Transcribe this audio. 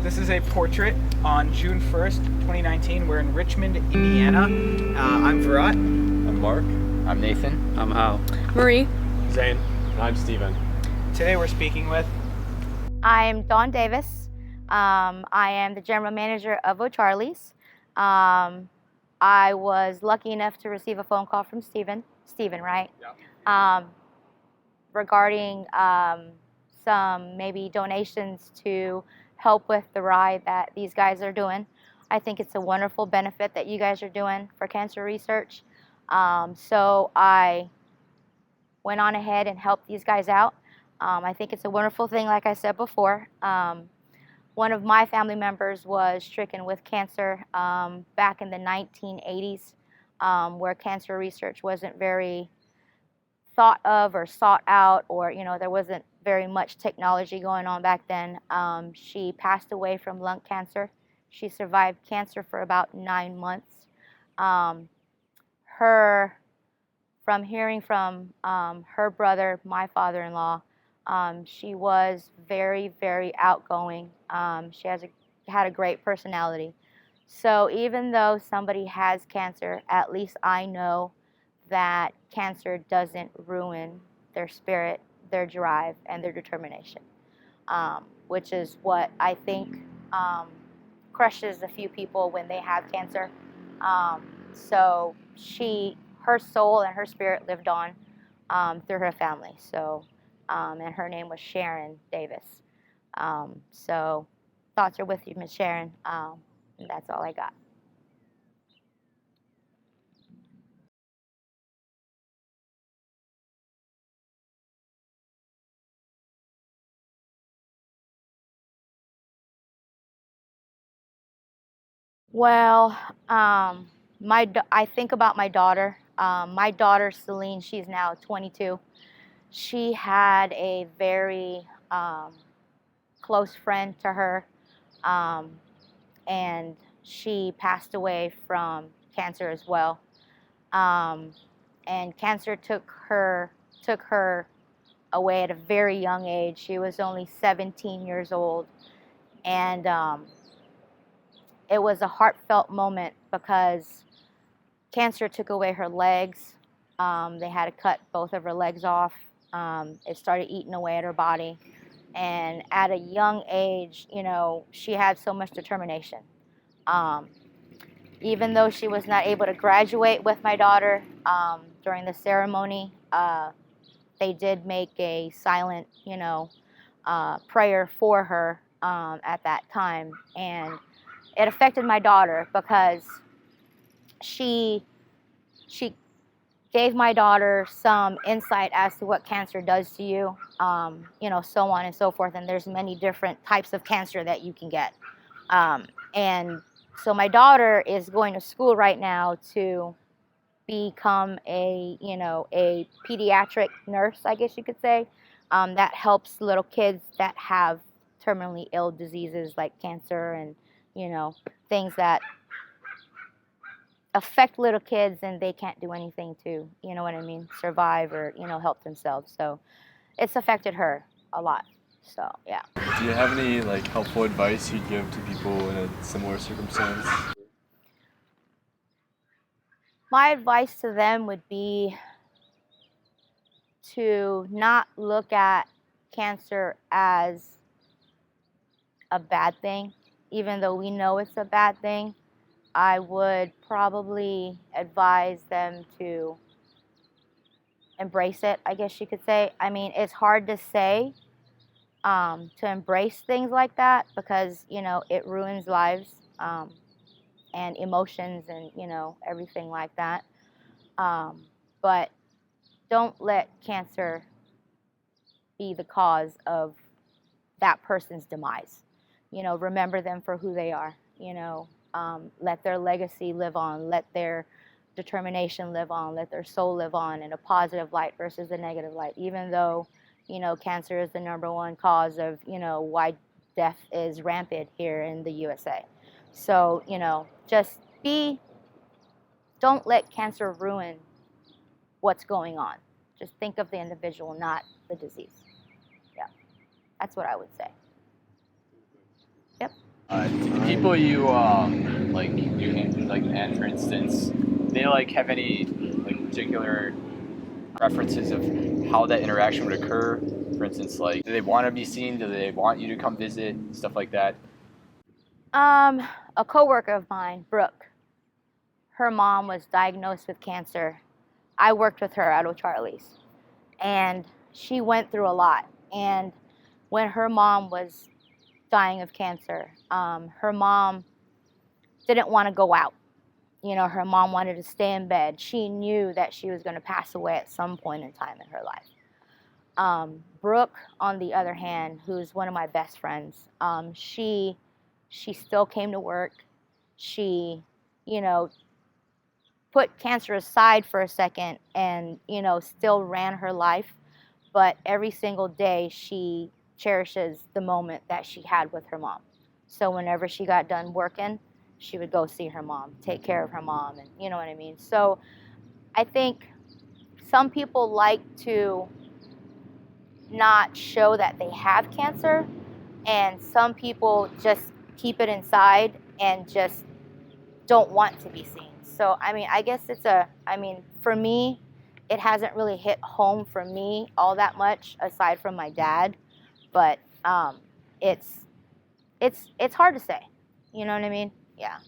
This is a portrait on June 1st, 2019. We're in Richmond, Indiana. I'm Virat. I'm Mark. I'm Nathan. I'm Hal. Marie. Zane. And I'm Steven. Today we're speaking with... I'm Dawn Davis. I am the general manager of O'Charlie's. I was lucky enough to receive a phone call from Steven, right? Yeah. Regarding some maybe donations to help with the ride that these guys are doing. I think it's a wonderful benefit that you guys are doing for cancer research. So I went on ahead and helped these guys out. I think it's a wonderful thing, like I said before. One of my family members was stricken with cancer back in the 1980s, where cancer research wasn't very thought of or sought out, or there wasn't very much technology going on back then. She passed away from lung cancer. She survived cancer for about 9 months. From hearing from her brother, my father-in-law, she was very, very outgoing. She had a great personality. So even though somebody has cancer, at least I know that cancer doesn't ruin their spirit, their drive, and their determination, which is what I think crushes a few people when they have cancer. So her soul and her spirit lived on through her family. So, and her name was Sharon Davis. So thoughts are with you, Miss Sharon. And that's all I got. Well, I think about my daughter. My daughter, Celine, she's now 22. She had a very close friend to her, and she passed away from cancer as well. And cancer took her away at a very young age. She was only 17 years old, and it was a heartfelt moment because cancer took away her legs. They had to cut both of her legs off. It started eating away at her body. And at a young age, she had so much determination. Even though she was not able to graduate with my daughter during the ceremony, they did make a silent, prayer for her at that time. And it affected my daughter because she gave my daughter some insight as to what cancer does to you, so on and so forth. And there's many different types of cancer that you can get. And so my daughter is going to school right now to become a pediatric nurse, I guess you could say, that helps little kids that have terminally ill diseases like cancer and things that affect little kids and they can't do anything to, survive or, help themselves. So it's affected her a lot. So, yeah. Do you have any helpful advice you'd give to people in a similar circumstance? My advice to them would be to not look at cancer as a bad thing, even though we know it's a bad thing. I would probably advise them to embrace it, I guess you could say. I mean, it's hard to say to embrace things like that because, it ruins lives and emotions and, everything like that. But don't let cancer be the cause of that person's demise. Remember them for who they are, let their legacy live on, let their determination live on, let their soul live on in a positive light versus a negative light, even though, cancer is the #1 cause of, why death is rampant here in the USA. So, don't let cancer ruin what's going on. Just think of the individual, not the disease. Yeah, that's what I would say. Yep. Do the people you like you like Anne, for instance, they like have any like particular preferences of how that interaction would occur? For instance, like do they want to be seen? Do they want you to come visit? Stuff like that. A coworker of mine, Brooke, her mom was diagnosed with cancer. I worked with her at O'Charlie's, and she went through a lot. And when her mom was dying of cancer, her mom didn't want to go out. You know, her mom wanted to stay in bed. She knew that she was going to pass away at some point in time in her life. Brooke, on the other hand, who's one of my best friends, she still came to work. She, you know, put cancer aside for a second and, you know, still ran her life. But every single day she cherishes the moment that she had with her mom. So whenever she got done working, she would go see her mom, take care of her mom, and you know what I mean? So I think some people like to not show that they have cancer, and some people just keep it inside and just don't want to be seen. So, I mean, I guess for me, it hasn't really hit home for me all that much aside from my dad, but it's hard to say. You know what I mean? Yeah.